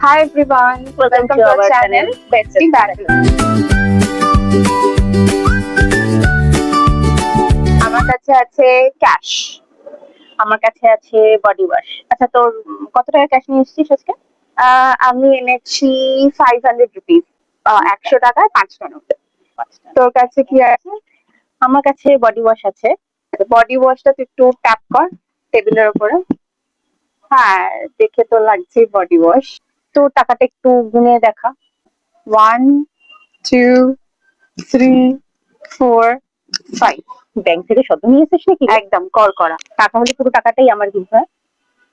Hi everyone, welcome to our channel Bestie Battle. আমার কাছে আছে ক্যাশ, আমার কাছে আছে বডি ওয়াশ। আচ্ছা, তোর কত টাকা ক্যাশ নিয়ে এসেছিস আজকে? আমি এনেছি 500 রুপিস, 100 টাকায় 5টা নোট। তোর কাছে কি আছে? আমার কাছে বডি ওয়াশ আছে। বডি ওয়াশটা তুই একটু ট্যাপ কর টেবিলের উপরে। হ্যাঁ, দেখে তো লাগছে বডি ওয়াশ। তো টাকাটা একটু গুনে দেখা। 1 2 3 4 5। ব্যাংক থেকে শত নিয়ে এসেছিস নাকি? একদম কল করা টাকা হলে পুরো টাকাটাই আমার কিন্তু। হ্যাঁ,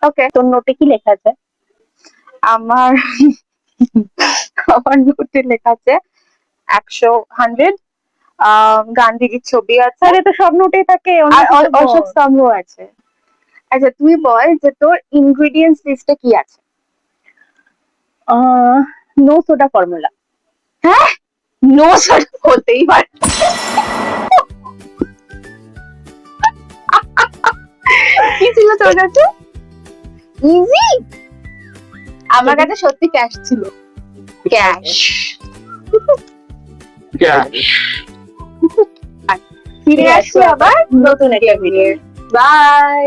ওকে। তোর নোটে কি লেখা আছে? আমার আমার নোটে লেখা আছে 100 গান্ধীজির ছবি আছে। আরে তো সব নোটেই থাকে, আর অশোক স্তম্ভ আছে। আচ্ছা, তুই বল যে তোর ইনগ্রেডিয়েন্টস লিস্টে কি আছে? No soda formula. হ্যাঁ, নো স্যার, হতেই পারে। কি ছিল তোর কাছে? ইজি। আমার কাছে সত্যি ক্যাশ ছিল। ক্যাশ। ফিরে আসছি আবার নতুন একটা ভিডিও। বাই।